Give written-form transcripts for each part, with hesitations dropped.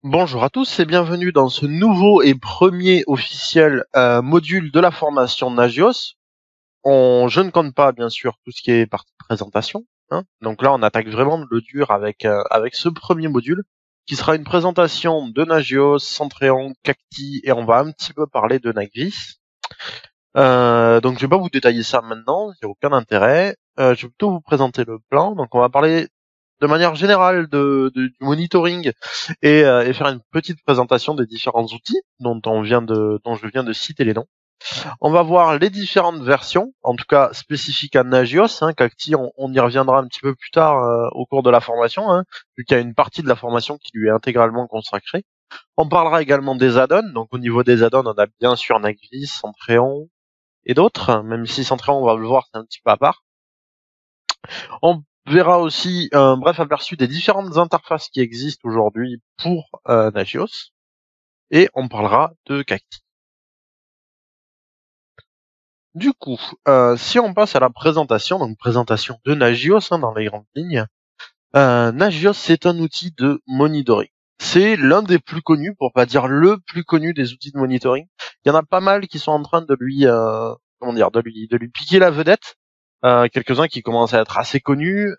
Bonjour à tous et bienvenue dans ce nouveau et premier officiel module de la formation Nagios. Je ne compte pas bien sûr tout ce qui est partie présentation, hein. Donc là on attaque vraiment le dur avec ce premier module qui sera une présentation de Nagios, Centreon, Cacti et on va un petit peu parler de Nagris. Donc je vais pas vous détailler ça maintenant, il n'y a aucun intérêt. Je vais plutôt vous présenter le plan. Donc on va parler de manière générale du monitoring et faire une petite présentation des différents outils dont je viens de citer les noms. On va voir les différentes versions, en tout cas spécifiques à Nagios, hein. Cacti, on y reviendra un petit peu plus tard au cours de la formation, hein, vu qu'il y a une partie de la formation qui lui est intégralement consacrée. On parlera également des add-ons, donc au niveau des add-ons, on a bien sûr Nagris, Centreon et d'autres, même si Centreon, on va le voir, c'est un petit peu à part. On verra aussi un bref aperçu des différentes interfaces qui existent aujourd'hui pour Nagios. Et on parlera de Cacti. Du coup, si on passe à la présentation, donc présentation de Nagios dans les grandes lignes, Nagios c'est un outil de monitoring. C'est l'un des plus connus, pour pas dire le plus connu des outils de monitoring. Il y en a pas mal qui sont en train de lui, de lui piquer la vedette. Quelques-uns qui commencent à être assez connus,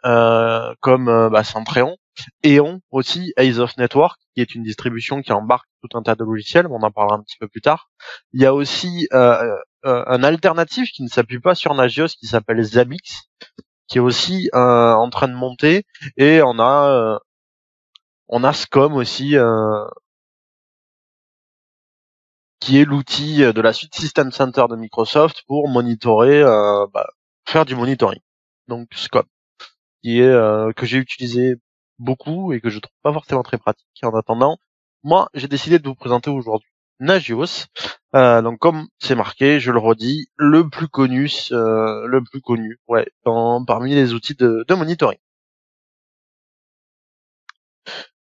comme Centreon, Eon aussi, Ace of Network, qui est une distribution qui embarque tout un tas de logiciels, mais on en parlera un petit peu plus tard. Il y a aussi un alternatif qui ne s'appuie pas sur Nagios, qui s'appelle Zabbix, qui est aussi en train de monter, et on a SCOM aussi, qui est l'outil de la suite System Center de Microsoft pour monitorer, faire du monitoring. Donc SCOM, qui est que j'ai utilisé beaucoup et que je trouve pas forcément très pratique. En attendant, moi, j'ai décidé de vous présenter aujourd'hui Nagios. Donc comme c'est marqué, je le redis, le plus connu, ouais, parmi les outils de monitoring.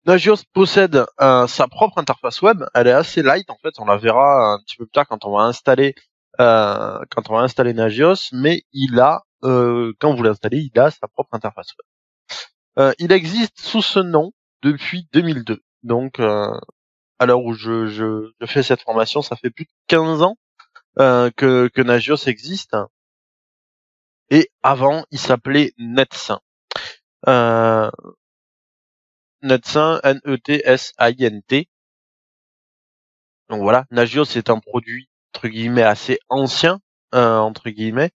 Nagios possède sa propre interface web. Elle est assez light en fait. On la verra un petit peu plus tard quand on va installer Nagios. Mais quand vous l'installez, il a sa propre interface web. Il existe sous ce nom depuis 2002. Donc à l'heure où je fais cette formation, ça fait plus de 15 ans que Nagios existe. Et avant, il s'appelait Netsin. Euh, Netsin, N-E-T-S-I-N-T. Donc voilà, Nagios c'est un produit entre guillemets assez ancien, entre guillemets,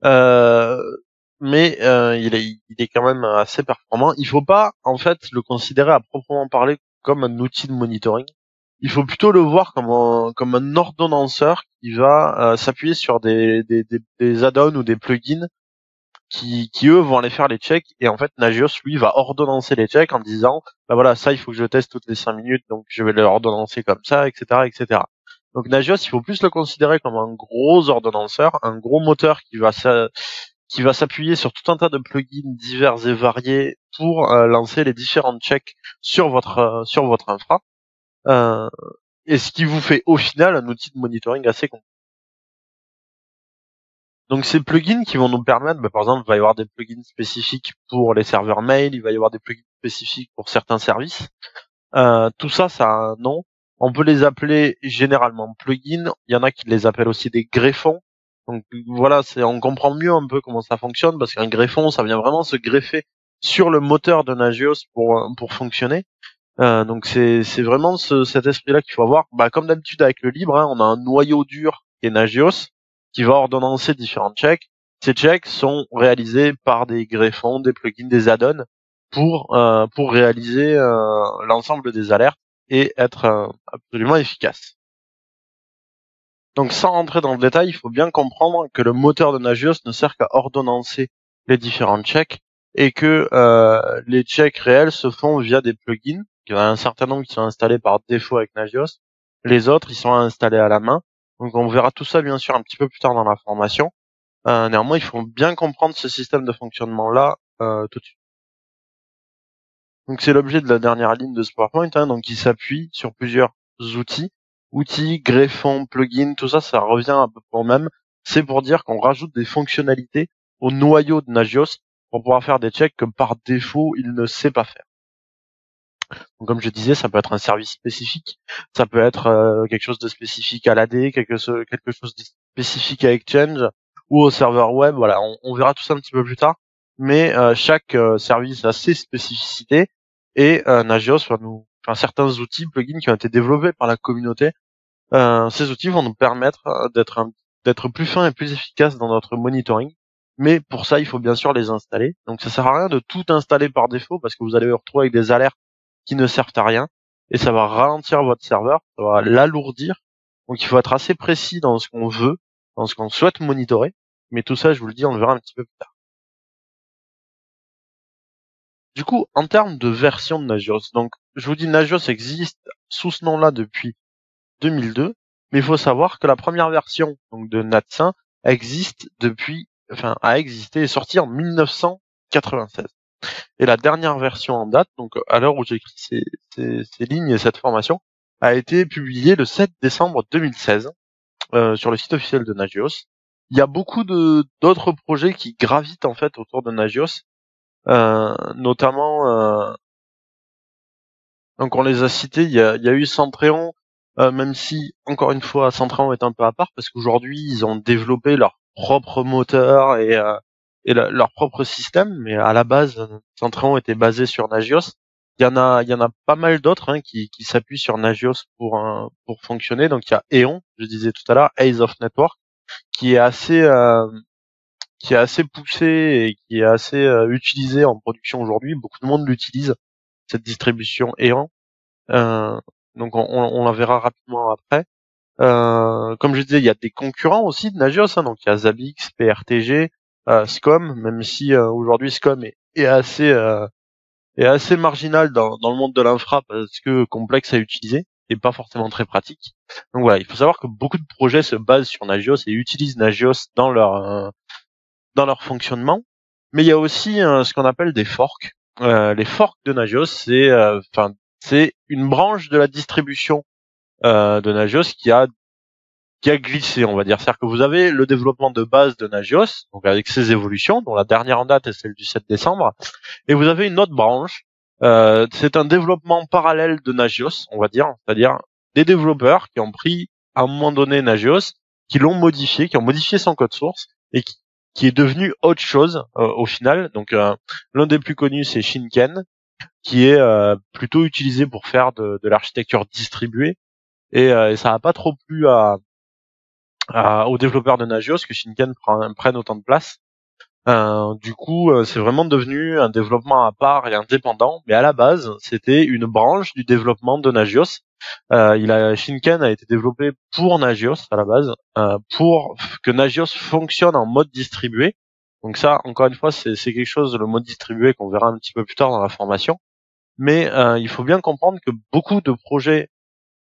euh, mais il est quand même assez performant. Il faut pas en fait le considérer à proprement parler comme un outil de monitoring. Il faut plutôt le voir comme un ordonnanceur qui va s'appuyer sur des add-ons ou des plugins qui eux vont aller faire les checks, et en fait Nagios lui va ordonnancer les checks en disant bah voilà, ça il faut que je teste toutes les 5 minutes, donc je vais le ordonnancer comme ça, etc. Donc Nagios, il faut plus le considérer comme un gros ordonnanceur, un gros moteur qui va s'appuyer sur tout un tas de plugins divers et variés pour lancer les différents checks sur votre infra, euh, et ce qui vous fait au final un outil de monitoring assez complet. Donc ces plugins qui vont nous permettre, par exemple, il va y avoir des plugins spécifiques pour les serveurs mail, il va y avoir des plugins spécifiques pour certains services. Tout ça, ça a un nom. On peut les appeler généralement plugins. Il y en a qui les appellent aussi des greffons. Donc voilà, on comprend mieux un peu comment ça fonctionne, parce qu'un greffon, ça vient vraiment se greffer sur le moteur de Nagios pour fonctionner. Donc c'est vraiment cet esprit-là qu'il faut avoir. Comme d'habitude avec le libre, hein, on a un noyau dur qui est Nagios, qui va ordonnancer différents checks. Ces checks sont réalisés par des greffons, des plugins, des add-ons pour réaliser l'ensemble des alertes et être absolument efficace. Donc sans rentrer dans le détail, il faut bien comprendre que le moteur de Nagios ne sert qu'à ordonnancer les différents checks, et que les checks réels se font via des plugins. Il y en a un certain nombre qui sont installés par défaut avec Nagios. Les autres, ils sont installés à la main. Donc on verra tout ça bien sûr un petit peu plus tard dans la formation. Néanmoins, il faut bien comprendre ce système de fonctionnement-là tout de suite. Donc c'est l'objet de la dernière ligne de ce PowerPoint, hein, donc il s'appuie sur plusieurs outils, greffons, plugins, tout ça, ça revient à peu près au même. C'est pour dire qu'on rajoute des fonctionnalités au noyau de Nagios pour pouvoir faire des checks que par défaut il ne sait pas faire. Donc, comme je disais, ça peut être un service spécifique, ça peut être quelque chose de spécifique à l'AD, quelque chose de spécifique à Exchange ou au serveur web. Voilà, on verra tout ça un petit peu plus tard. Mais chaque service a ses spécificités et Nagios va certains outils, plugins qui ont été développés par la communauté. Ces outils vont nous permettre d'être plus fins et plus efficaces dans notre monitoring. Mais pour ça, il faut bien sûr les installer. Donc ça sert à rien de tout installer par défaut parce que vous allez vous retrouver avec des alertes qui ne servent à rien et ça va ralentir votre serveur, ça va l'alourdir. Donc il faut être assez précis dans ce qu'on veut, dans ce qu'on souhaite monitorer. Mais tout ça, je vous le dis, on le verra un petit peu plus tard. Du coup, en termes de version de Nagios, donc je vous dis Nagios existe sous ce nom-là depuis 2002, mais il faut savoir que la première version donc de NatSyn a existé et est sortie en 1996. Et la dernière version en date, donc à l'heure où j'écris ces lignes et cette formation, a été publiée le 7 décembre 2016 sur le site officiel de Nagios. Il y a beaucoup d'autres projets qui gravitent en fait autour de Nagios, notamment donc on les a cités. Il y a eu Centreon, même si encore une fois Centreon est un peu à part parce qu'aujourd'hui ils ont développé leur propre moteur et leur propre système, mais à la base Centreon était basé sur Nagios. Il y en a pas mal d'autres qui s'appuient sur Nagios pour fonctionner. Donc il y a Eon, je disais tout à l'heure, Ace of Network, qui est assez poussé et qui est assez utilisé en production aujourd'hui. Beaucoup de monde l'utilise, cette distribution Eon. Euh, donc on la verra rapidement après. Comme je disais, il y a des concurrents aussi de Nagios, donc il y a Zabbix, PRTG, SCOM, même si aujourd'hui SCOM est assez marginal dans le monde de l'infra parce que complexe à utiliser et pas forcément très pratique. Donc voilà, il faut savoir que beaucoup de projets se basent sur Nagios et utilisent Nagios dans leur fonctionnement. Mais il y a aussi ce qu'on appelle des forks. Les forks de Nagios, c'est une branche de la distribution de Nagios qui a glissé, on va dire. C'est-à-dire que vous avez le développement de base de Nagios, donc avec ses évolutions, dont la dernière en date est celle du 7 décembre, et vous avez une autre branche. C'est un développement parallèle de Nagios, on va dire, c'est-à-dire des développeurs qui ont pris à un moment donné Nagios, qui l'ont modifié, qui ont modifié son code source et qui est devenu autre chose au final. Donc l'un des plus connus c'est Shinken, qui est plutôt utilisé pour faire de l'architecture distribuée et ça n'a pas trop plu aux développeurs de Nagios que Shinken prenne autant de place. Du coup, c'est vraiment devenu un développement à part et indépendant, mais à la base, c'était une branche du développement de Nagios. Shinken a été développé pour Nagios à la base, pour que Nagios fonctionne en mode distribué. Donc ça, encore une fois, c'est quelque chose, le mode distribué, qu'on verra un petit peu plus tard dans la formation. Mais il faut bien comprendre que beaucoup de projets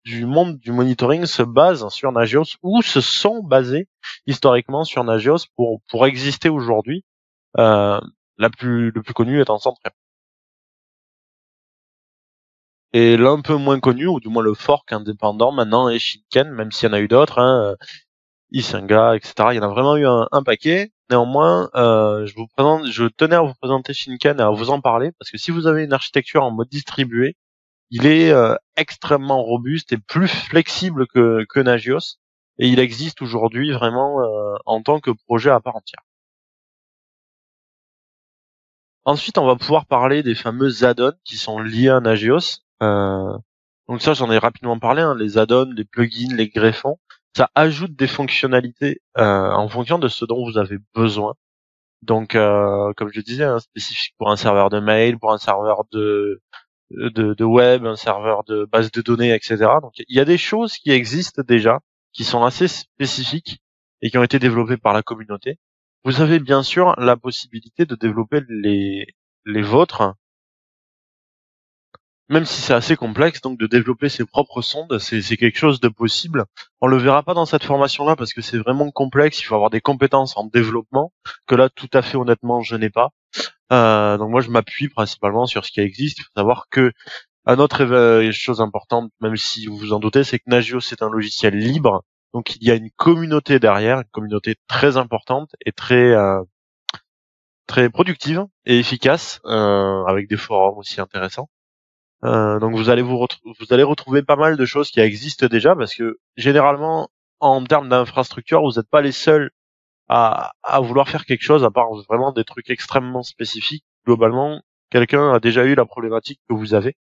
du monde du monitoring se basent sur Nagios ou se sont basés historiquement sur Nagios pour exister aujourd'hui. Euh, le plus connu étant Centreon. Et l'un peu moins connu, ou du moins le fork indépendant maintenant, est Shinken, même s'il y en a eu d'autres, Isenga, etc. Il y en a vraiment eu un paquet. Néanmoins, je tenais à vous présenter Shinken et à vous en parler, parce que si vous avez une architecture en mode distribué, il est extrêmement robuste et plus flexible que Nagios, et il existe aujourd'hui vraiment en tant que projet à part entière. Ensuite, on va pouvoir parler des fameux add-ons qui sont liés à Nagios. Donc ça, j'en ai rapidement parlé, les add-ons, les plugins, les greffons. Ça ajoute des fonctionnalités en fonction de ce dont vous avez besoin. Donc, comme je disais, spécifique pour un serveur de mail, pour un serveur de web, un serveur de base de données, etc. Donc, il y a des choses qui existent déjà, qui sont assez spécifiques et qui ont été développées par la communauté. Vous avez bien sûr la possibilité de développer les vôtres, même si c'est assez complexe, donc de développer ses propres sondes, c'est quelque chose de possible. On le verra pas dans cette formation-là parce que c'est vraiment complexe, il faut avoir des compétences en développement, que là, tout à fait honnêtement, je n'ai pas. Donc moi, je m'appuie principalement sur ce qui existe. Il faut savoir que un autre chose importante, même si vous vous en doutez, c'est que Nagios c'est un logiciel libre, donc il y a une communauté derrière, une communauté très importante et très productive et efficace, avec des forums aussi intéressants. Donc vous allez vous allez retrouver pas mal de choses qui existent déjà, parce que généralement, en termes d'infrastructure, vous n'êtes pas les seuls à vouloir faire quelque chose, à part vraiment des trucs extrêmement spécifiques. Globalement, quelqu'un a déjà eu la problématique que vous avez,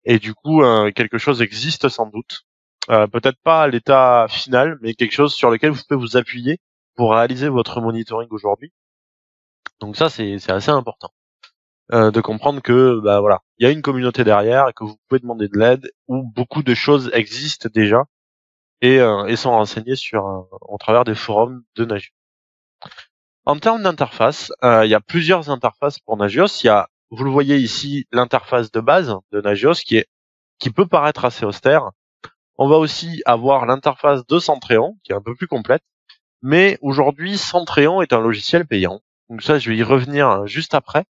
et du coup, quelque chose existe sans doute. Peut-être pas à l'état final, mais quelque chose sur lequel vous pouvez vous appuyer pour réaliser votre monitoring aujourd'hui. Donc ça, c'est assez important de comprendre que bah voilà, il y a une communauté derrière et que vous pouvez demander de l'aide, où beaucoup de choses existent déjà et sont renseignées sur au travers des forums de Nagios. En termes d'interface, il y a plusieurs interfaces pour Nagios. Il y a, vous le voyez ici, l'interface de base de Nagios qui peut paraître assez austère. On va aussi avoir l'interface de Centréon qui est un peu plus complète, mais aujourd'hui Centréon est un logiciel payant. Donc ça, je vais y revenir juste après.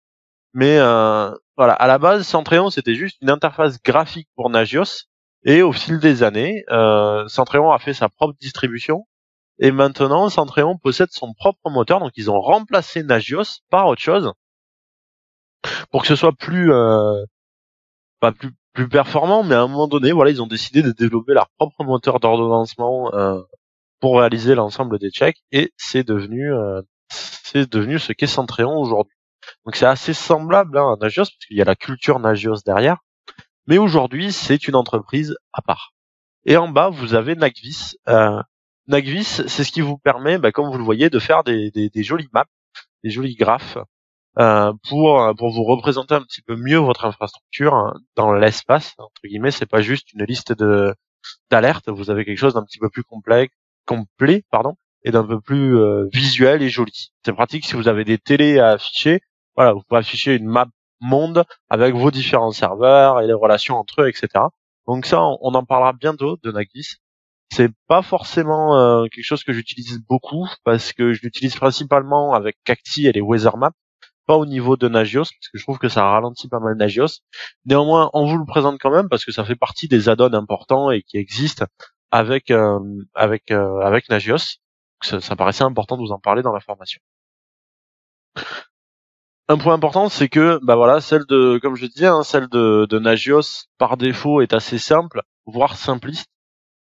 Mais voilà, à la base, Centréon c'était juste une interface graphique pour Nagios, et au fil des années, Centréon a fait sa propre distribution, et maintenant Centréon possède son propre moteur, donc ils ont remplacé Nagios par autre chose pour que ce soit pas plus performant, mais à un moment donné, voilà, ils ont décidé de développer leur propre moteur d'ordonnancement pour réaliser l'ensemble des checks, et c'est devenu ce qu'est Centréon aujourd'hui. Donc c'est assez semblable à Nagios, parce qu'il y a la culture Nagios derrière, mais aujourd'hui c'est une entreprise à part. Et en bas vous avez Nagvis. Nagvis, c'est ce qui vous permet, comme vous le voyez, de faire des jolies maps, des jolis graphes, pour vous représenter un petit peu mieux votre infrastructure dans l'espace, entre guillemets. C'est pas juste une liste d'alertes, vous avez quelque chose d'un petit peu plus complet, et d'un peu plus visuel et joli. C'est pratique si vous avez des télés à afficher. Voilà, vous pouvez afficher une map monde avec vos différents serveurs et les relations entre eux, etc. Donc ça, on en parlera bientôt de Nagvis. C'est pas forcément quelque chose que j'utilise beaucoup, parce que je l'utilise principalement avec Cacti et les Weather Maps, pas au niveau de Nagios, parce que je trouve que ça ralentit pas mal Nagios. Néanmoins, on vous le présente quand même parce que ça fait partie des add-ons importants et qui existent avec avec Nagios. Ça paraissait important de vous en parler dans la formation. Un point important, c'est que voilà, comme je disais, celle de Nagios par défaut est assez simple, voire simpliste,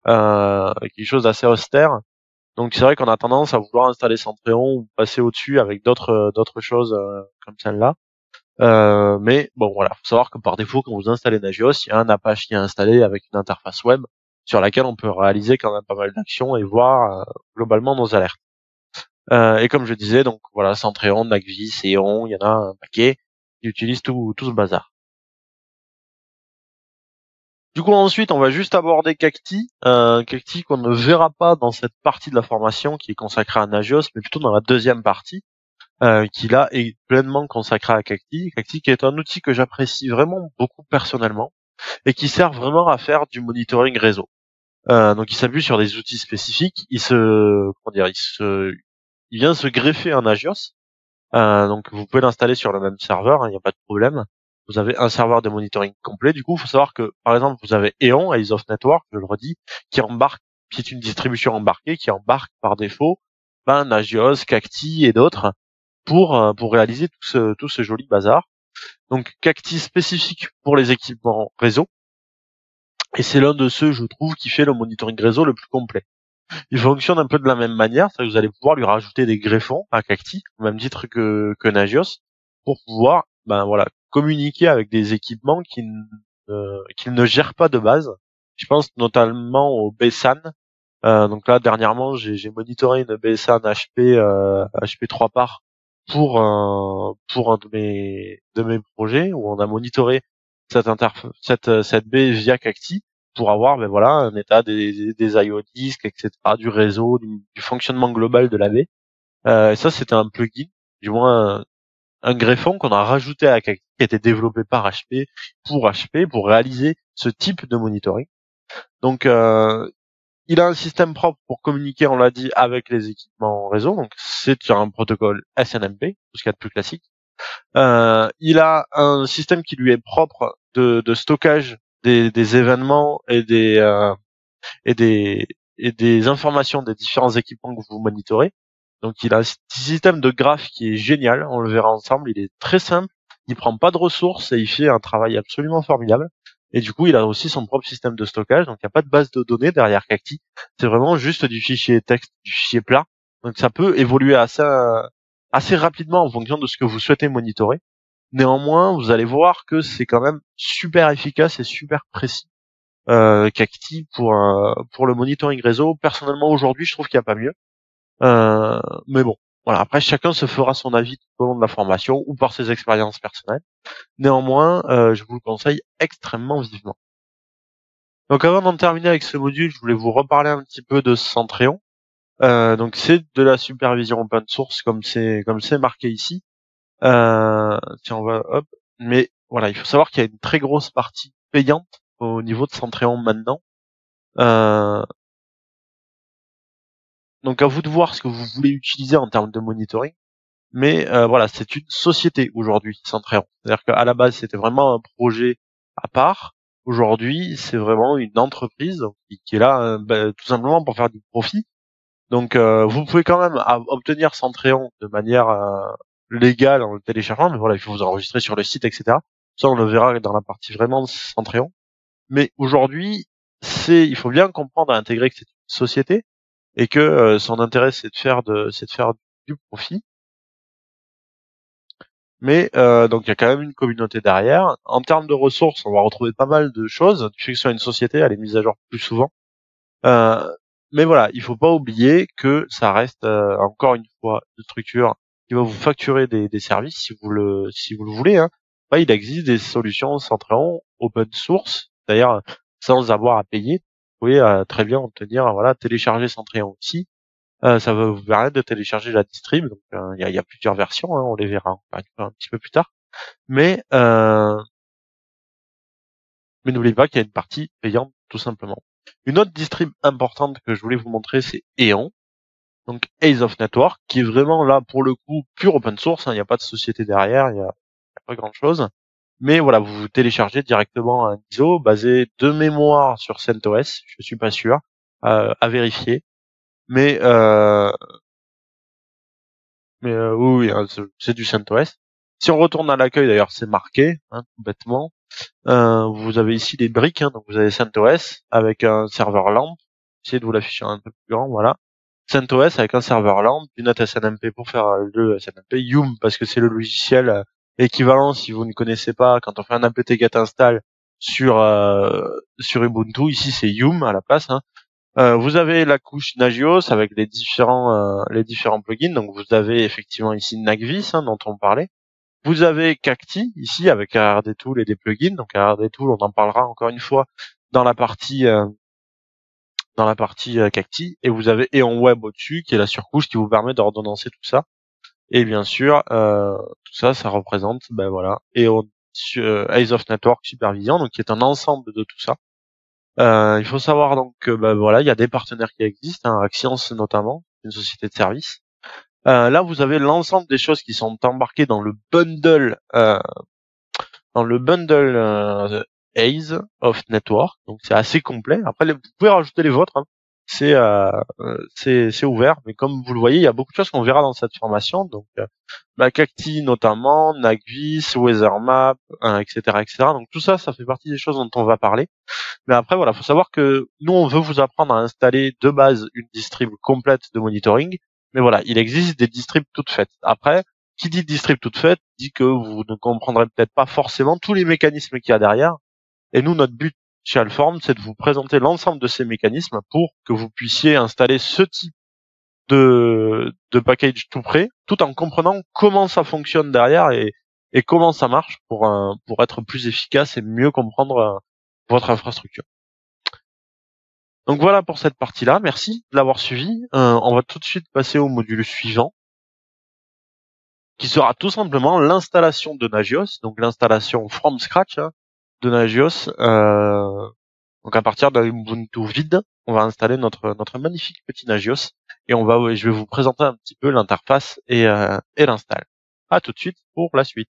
quelque chose d'assez austère. Donc c'est vrai qu'on a tendance à vouloir installer Centréon ou passer au-dessus avec d'autres choses comme celle-là. Mais bon, voilà, faut savoir que par défaut, quand vous installez Nagios, il y a un Apache qui est installé avec une interface web sur laquelle on peut réaliser quand même pas mal d'actions et voir globalement nos alertes. Et comme je disais, donc voilà, Centréon, Nagvis, Eon, il y en a un paquet qui utilisent tout ce bazar. Du coup, ensuite, on va juste aborder Cacti, Cacti qu'on ne verra pas dans cette partie de la formation qui est consacrée à Nagios, mais plutôt dans la deuxième partie, qui là est pleinement consacré à Cacti. Cacti qui est un outil que j'apprécie vraiment beaucoup personnellement et qui sert vraiment à faire du monitoring réseau. Donc il s'appuie sur des outils spécifiques. Il vient se greffer un Nagios. Donc vous pouvez l'installer sur le même serveur, il n'y a pas de problème. Vous avez un serveur de monitoring complet. Du coup, il faut savoir que, par exemple, vous avez Eon, Eyes of Network, je le redis, qui est une distribution embarquée, qui embarque par défaut Nagios, Cacti et d'autres pour réaliser tout ce joli bazar. Donc Cacti spécifique pour les équipements réseau, et c'est l'un de ceux, je trouve, qui fait le monitoring réseau le plus complet. Il fonctionne un peu de la même manière, c'est-à-dire que vous allez pouvoir lui rajouter des greffons à Cacti, au même titre que Nagios, pour pouvoir communiquer avec des équipements qu'il ne gère pas de base. Je pense notamment au BSAN. Donc là, dernièrement, j'ai monitoré une BSAN HP HP 3 parts pour un de mes projets, où on a monitoré cette baie via Cacti pour avoir un état des IO disques, etc., du réseau, du fonctionnement global de la baie. Et ça, c'était un plugin, du moins un greffon qu'on a rajouté à Cacti, qui a été développé par HP pour réaliser ce type de monitoring. Donc il a un système propre pour communiquer, on l'a dit, avec les équipements réseau. Donc c'est un protocole SNMP, tout ce qu'il y a de plus classique. Il a un système qui lui est propre de stockage des événements et des informations des différents équipements que vous monitorez. Donc il a un système de graphes qui est génial, on le verra ensemble. Il est très simple, il prend pas de ressources et il fait un travail absolument formidable. Et du coup, il a aussi son propre système de stockage. Donc, il n'y a pas de base de données derrière Cacti. C'est vraiment juste du fichier texte, du fichier plat. Donc, ça peut évoluer assez rapidement en fonction de ce que vous souhaitez monitorer. Néanmoins, vous allez voir que c'est quand même super efficace et super précis. Cacti pour le monitoring réseau. Personnellement, aujourd'hui, je trouve qu'il n'y a pas mieux. Mais bon, voilà. Après, chacun se fera son avis tout au long de la formation ou par ses expériences personnelles. Néanmoins, je vous le conseille extrêmement vivement. Donc, avant d'en terminer avec ce module, je voulais vous reparler un petit peu de Centreon. Donc, c'est de la supervision open source comme c'est marqué ici. Tiens, on va hop. Mais voilà, il faut savoir qu'il y a une très grosse partie payante au niveau de Centreon maintenant. Donc à vous de voir ce que vous voulez utiliser en termes de monitoring. Mais voilà, c'est une société aujourd'hui, Centreon. C'est-à-dire qu'à la base, c'était vraiment un projet à part. Aujourd'hui, c'est vraiment une entreprise qui est là tout simplement pour faire du profit. Donc vous pouvez quand même obtenir Centreon de manière légale en le téléchargeant, mais voilà, il faut vous enregistrer sur le site, etc. Ça, on le verra dans la partie vraiment Centreon. Mais aujourd'hui, il faut bien comprendre et intégrer que c'est une société et que son intérêt c'est de faire du profit. Mais donc il y a quand même une communauté derrière. En termes de ressources, on va retrouver pas mal de choses. Du fait que ce soit une société, elle est mise à jour plus souvent. Mais voilà, il faut pas oublier que ça reste encore une fois une structure qui va vous facturer des services si vous le voulez. Hein. Enfin, il existe des solutions Centreon open source, d'ailleurs sans avoir à payer. Vous pouvez très bien obtenir télécharger Centreon aussi. Ça va vous permettre de télécharger la distrib. Donc il y a plusieurs versions, hein, on les verra un petit peu plus tard. Mais n'oubliez pas qu'il y a une partie payante tout simplement. Une autre distrib importante que je voulais vous montrer, c'est Eon, donc Ace of Network, qui est vraiment là pour le coup pure open source. Il n'y a pas de société derrière, il y a pas grand chose. Mais voilà, vous téléchargez directement un ISO basé de mémoire sur CentOS. Je suis pas sûr, à vérifier. Mais oui, hein, c'est du CentOS. Si on retourne à l'accueil, d'ailleurs, c'est marqué, hein, tout bêtement. Vous avez ici les briques, hein, donc vous avez CentOS avec un serveur LAMP. Essayez de vous l'afficher un peu plus grand, voilà. CentOS avec un serveur LAMP, du NetSNMP pour faire le SNMP, Yum parce que c'est le logiciel équivalent si vous ne connaissez pas quand on fait un apt-get install sur Ubuntu. Ici c'est Yum à la place. Hein. Vous avez la couche Nagios avec les différents plugins. Donc vous avez effectivement ici Nagvis hein, dont on parlait. Vous avez Cacti ici avec ARDTool et des plugins. Donc ARDTool, on en parlera encore une fois dans la partie Cacti. Et vous avez EonWeb au-dessus qui est la surcouche qui vous permet d'ordonnancer tout ça. Et bien sûr, tout ça, ça représente Eon Ace of Network Supervision, donc qui est un ensemble de tout ça. Il faut savoir donc que il y a des partenaires qui existent, hein, Axians notamment, une société de services. Là, vous avez l'ensemble des choses qui sont embarquées dans le bundle Ace of Network. Donc c'est assez complet. Après, vous pouvez rajouter les vôtres. Hein. C'est ouvert, mais comme vous le voyez, il y a beaucoup de choses qu'on verra dans cette formation. Donc Cacti notamment, Nagvis, WeatherMap, etc., etc. Donc tout ça, ça fait partie des choses dont on va parler. Mais après, voilà, faut savoir que nous, on veut vous apprendre à installer de base une distrib complète de monitoring. Mais voilà, il existe des distribs toutes faites. Après, qui dit distrib toute faite dit que vous ne comprendrez peut-être pas forcément tous les mécanismes qu'il y a derrière. Et nous, notre but chez Alform, c'est de vous présenter l'ensemble de ces mécanismes pour que vous puissiez installer ce type de package tout prêt, tout en comprenant comment ça fonctionne derrière et comment ça marche pour être plus efficace et mieux comprendre votre infrastructure. Donc voilà pour cette partie-là. Merci de l'avoir suivi. On va tout de suite passer au module suivant, qui sera tout simplement l'installation de Nagios, donc l'installation from scratch hein, de Nagios. Donc à partir d'un Ubuntu vide, on va installer notre magnifique petit Nagios et je vais vous présenter un petit peu l'interface et l'install. À tout de suite pour la suite.